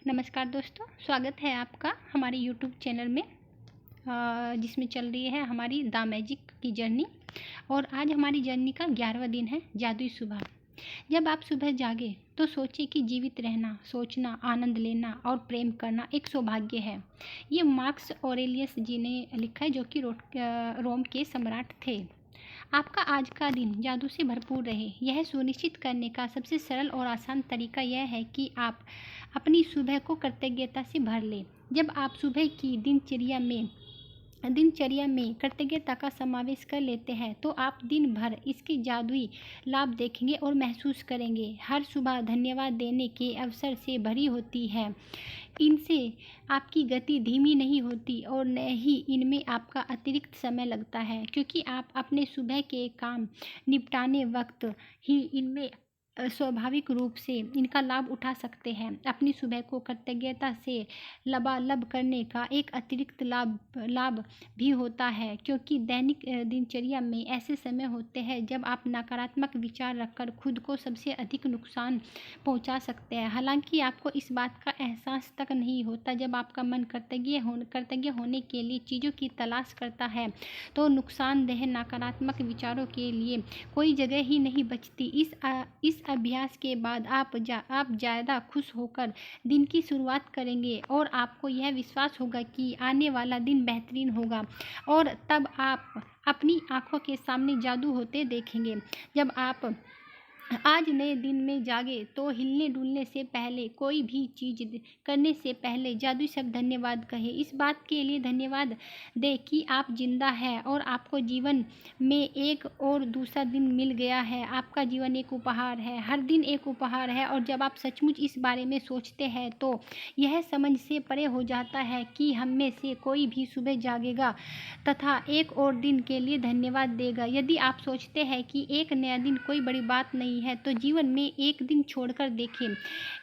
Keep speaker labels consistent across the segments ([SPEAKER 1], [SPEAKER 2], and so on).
[SPEAKER 1] नमस्कार दोस्तों, स्वागत है आपका हमारे यूट्यूब चैनल में जिसमें चल रही है हमारी द मैजिक की जर्नी। और आज हमारी जर्नी का 11वां दिन है जादुई सुबह। जब आप सुबह जागे तो सोचें कि जीवित रहना, सोचना, आनंद लेना और प्रेम करना एक सौभाग्य है। ये मार्कस ऑरेलियस जी ने लिखा है, जो कि रोम के सम्राट थे। आपका आज का दिन जादू से भरपूर रहे, यह सुनिश्चित करने का सबसे सरल और आसान तरीका यह है कि आप अपनी सुबह को कृतज्ञता से भर लें। जब आप सुबह की दिनचर्या में कृतज्ञता का समावेश कर लेते हैं तो आप दिन भर इसके जादुई लाभ देखेंगे और महसूस करेंगे। हर सुबह धन्यवाद देने के अवसर से भरी होती है। इनसे आपकी गति धीमी नहीं होती और न ही इनमें आपका अतिरिक्त समय लगता है, क्योंकि आप अपने सुबह के काम निपटाने वक्त ही इनमें स्वाभाविक रूप से इनका लाभ उठा सकते हैं। अपनी सुबह को कृतज्ञता से लबालब करने का एक अतिरिक्त लाभ भी होता है, क्योंकि दैनिक दिनचर्या में ऐसे समय होते हैं जब आप नकारात्मक विचार रखकर खुद को सबसे अधिक नुकसान पहुंचा सकते हैं। हालांकि आपको इस बात का एहसास तक नहीं होता। जब आपका मन कृतज्ञ होने के लिए चीज़ों की तलाश करता है तो नुकसानदेह नकारात्मक विचारों के लिए कोई जगह ही नहीं बचती। इस अभ्यास के बाद आप ज़्यादा खुश होकर दिन की शुरुआत करेंगे और आपको यह विश्वास होगा कि आने वाला दिन बेहतरीन होगा। और तब आप अपनी आंखों के सामने जादू होते देखेंगे। जब आप आज नए दिन में जागे तो हिलने डुलने से पहले, कोई भी चीज़ करने से पहले जादुई शब्द धन्यवाद कहें। इस बात के लिए धन्यवाद दें कि आप जिंदा हैं और आपको जीवन में एक और दूसरा दिन मिल गया है। आपका जीवन एक उपहार है, हर दिन एक उपहार है। और जब आप सचमुच इस बारे में सोचते हैं तो यह समझ से परे हो जाता है कि हम में से कोई भी सुबह जागेगा तथा एक और दिन के लिए धन्यवाद देगा। यदि आप सोचते हैं कि एक नया दिन कोई बड़ी बात नहीं है तो जीवन में एक दिन छोड़कर देखें।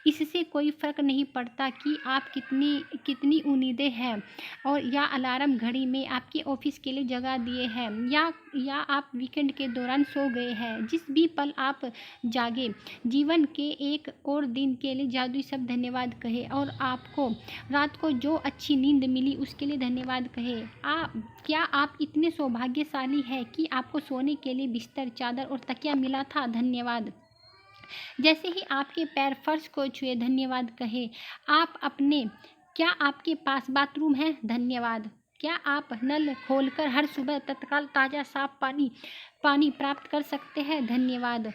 [SPEAKER 1] इससे कोई फर्क नहीं पड़ता कि आप कितनी उम्मीदें हैं और या अलार्म घड़ी में आपके ऑफिस के लिए जगा दिए हैं या आप वीकेंड के दौरान सो गए हैं। जिस भी पल आप जागे, जीवन के एक और दिन के लिए जादुई शब्द धन्यवाद कहें। और आपको रात को जो अच्छी नींद मिली उसके लिए धन्यवाद कहें। क्या आप इतने सौभाग्यशाली हैं कि आपको सोने के लिए बिस्तर, चादर और तकिया मिला था? धन्यवाद। जैसे ही आपके पैर फर्श को छुए, धन्यवाद कहें। क्या आपके पास बाथरूम है? धन्यवाद। क्या आप नल खोलकर हर सुबह तत्काल ताज़ा साफ पानी प्राप्त कर सकते हैं? धन्यवाद।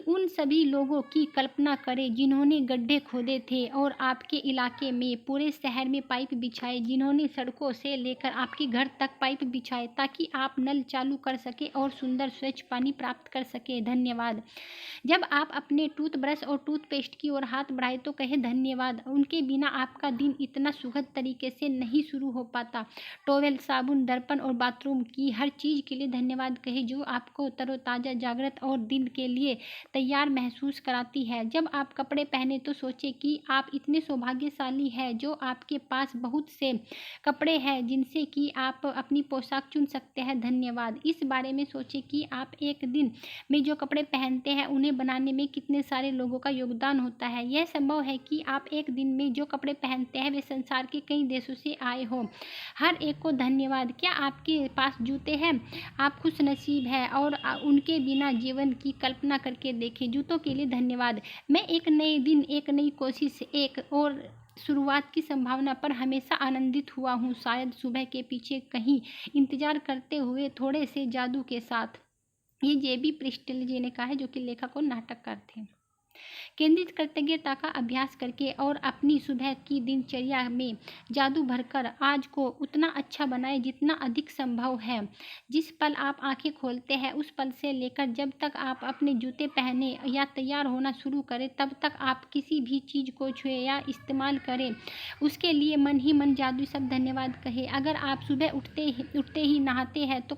[SPEAKER 1] उन सभी लोगों की कल्पना करें जिन्होंने गड्ढे खोदे थे और आपके इलाके में, पूरे शहर में पाइप बिछाए, जिन्होंने सड़कों से लेकर आपके घर तक पाइप बिछाए ताकि आप नल चालू कर सके और सुंदर स्वच्छ पानी प्राप्त कर सके। धन्यवाद। जब आप अपने टूथब्रश और टूथपेस्ट की ओर हाथ बढ़ाए तो कहें धन्यवाद। उनके बिना आपका दिन इतना सुखद तरीके से नहीं शुरू हो पाता। टॉवेल, साबुन, दर्पण और बाथरूम की हर चीज़ के लिए धन्यवाद कहें जो आपको तरोताज़ा, जागृत और दिन के लिए तैयार महसूस कराती है। जब आप कपड़े पहने तो सोचें कि आप इतने सौभाग्यशाली हैं जो आपके पास बहुत से कपड़े हैं जिनसे कि आप अपनी पोशाक चुन सकते हैं। धन्यवाद। इस बारे में सोचें कि आप एक दिन में जो कपड़े पहनते हैं उन्हें बनाने में कितने सारे लोगों का योगदान होता है। यह संभव है कि आप एक दिन में जो कपड़े पहनते हैं वे संसार के कई देशों से आए हों। हर एक को धन्यवाद। क्या आपके पास जूते हैं? आप खुश नसीब हैं और उनके बिना जीवन की कल्पना करके देखें। जूतों के लिए धन्यवाद। मैं एक नए दिन, एक नई कोशिश, एक और शुरुआत की संभावना पर हमेशा आनंदित हुआ हूँ, शायद सुबह के पीछे कहीं इंतजार करते हुए थोड़े से जादू के साथ। ये जेबी प्रिस्टल जी ने कहा है, जो कि लेखक और नाटककार थे। केंद्रित कृतज्ञता का अभ्यास करके और अपनी सुबह की दिनचर्या में जादू भरकर आज को उतना अच्छा बनाएं जितना अधिक संभव है। जिस पल आप आंखें खोलते हैं उस पल से लेकर जब तक आप अपने जूते पहने या तैयार होना शुरू करें तब तक आप किसी भी चीज़ को छुए या इस्तेमाल करें, उसके लिए मन ही मन जादुई शब्द धन्यवाद कहें। अगर आप सुबह उठते ही नहाते हैं तो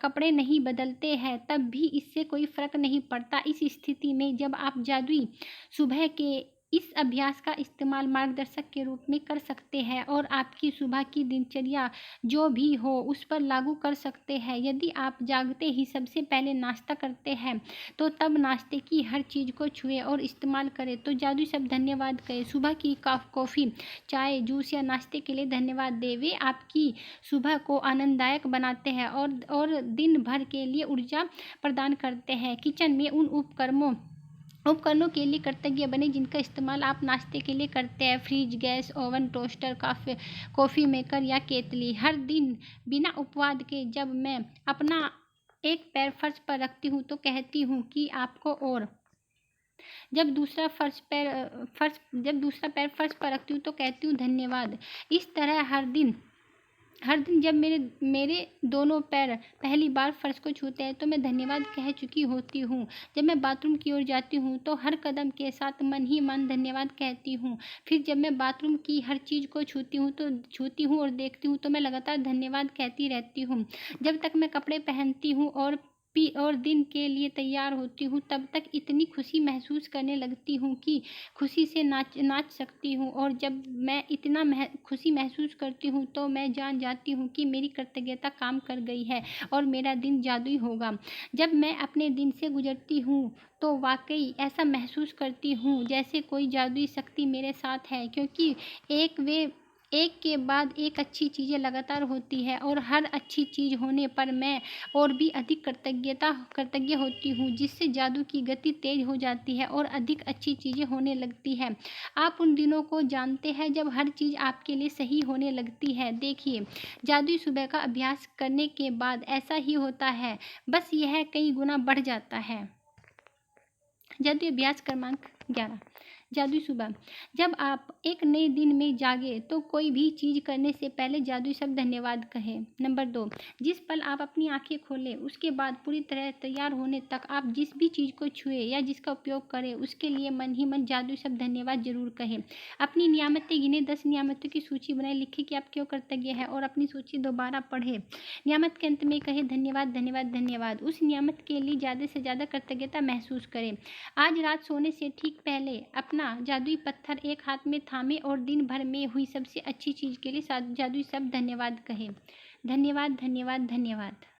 [SPEAKER 1] कपड़े नहीं बदलते हैं तब भी इससे कोई फर्क नहीं पड़ता। इस स्थिति में जब आप जादुई सुबह के इस अभ्यास का इस्तेमाल मार्गदर्शक के रूप में कर सकते हैं और आपकी सुबह की दिनचर्या जो भी हो उस पर लागू कर सकते हैं। यदि आप जागते ही सबसे पहले नाश्ता करते हैं तो तब नाश्ते की हर चीज़ को छुएं और इस्तेमाल करें। तो जादुई शब्द धन्यवाद कहें। सुबह की कॉफ़ी, चाय, जूस या नाश्ते के लिए धन्यवाद दें। वे आपकी सुबह को आनंददायक बनाते हैं और दिन भर के लिए ऊर्जा प्रदान करते हैं। किचन में उन उपकरणों के लिए कृतज्ञ बनें जिनका इस्तेमाल आप नाश्ते के लिए करते हैं। Fridge, gas, oven, toaster, coffee maker या केतली। हर दिन बिना उपवाद के जब मैं अपना एक पैर फर्श पर रखती हूँ तो कहती हूँ कि आपको, और जब दूसरा पैर फर्श पर रखती हूँ तो कहती हूँ धन्यवाद। इस तरह हर दिन जब मेरे दोनों पैर पहली बार फर्श को छूते हैं तो मैं धन्यवाद कह चुकी होती हूँ। जब मैं बाथरूम की ओर जाती हूँ तो हर कदम के साथ मन ही मन धन्यवाद कहती हूँ। फिर जब मैं बाथरूम की हर चीज़ को छूती हूँ और देखती हूँ तो मैं लगातार धन्यवाद कहती रहती हूँ। जब तक मैं कपड़े पहनती हूँ और दिन के लिए तैयार होती हूँ तब तक इतनी खुशी महसूस करने लगती हूँ कि खुशी से नाच सकती हूँ। और जब मैं इतना खुशी महसूस करती हूँ तो मैं जान जाती हूँ कि मेरी कृतज्ञता काम कर गई है और मेरा दिन जादुई होगा। जब मैं अपने दिन से गुजरती हूँ तो वाकई ऐसा महसूस करती हूँ जैसे कोई जादुई शक्ति मेरे साथ है, क्योंकि एक के बाद एक अच्छी चीज़ें लगातार होती है और हर अच्छी चीज़ होने पर मैं और भी अधिक कृतज्ञ होती हूँ, जिससे जादू की गति तेज हो जाती है और अधिक अच्छी चीज़ें होने लगती है। आप उन दिनों को जानते हैं जब हर चीज़ आपके लिए सही होने लगती है। देखिए, जादुई सुबह का अभ्यास करने के बाद ऐसा ही होता है, बस यह कई गुना बढ़ जाता है। जादुई अभ्यास क्रमांक 11। जादुई सुबह। जब आप एक नए दिन में जागे तो कोई भी चीज़ करने से पहले जादुई शब्द धन्यवाद कहें। नंबर 2, जिस पल आप अपनी आंखें खोलें उसके बाद पूरी तरह तैयार होने तक आप जिस भी चीज़ को छुएं या जिसका उपयोग करें उसके लिए मन ही मन जादुई शब्द धन्यवाद जरूर कहें। अपनी नियामतें गिने। 10 नियामतों की सूची बनाएं। लिखें कि आप क्यों कृतज्ञ हैं और अपनी सूची दोबारा पढ़ें। नियामत के अंत में कहें धन्यवाद, धन्यवाद, धन्यवाद। उस नियामत के लिए ज़्यादा से ज़्यादा कृतज्ञता महसूस करें। आज रात सोने से ठीक पहले अपना जादुई पत्थर एक हाथ में थामे और दिन भर में हुई सबसे अच्छी चीज़ के लिए जादुई शब्द धन्यवाद कहें। धन्यवाद, धन्यवाद, धन्यवाद।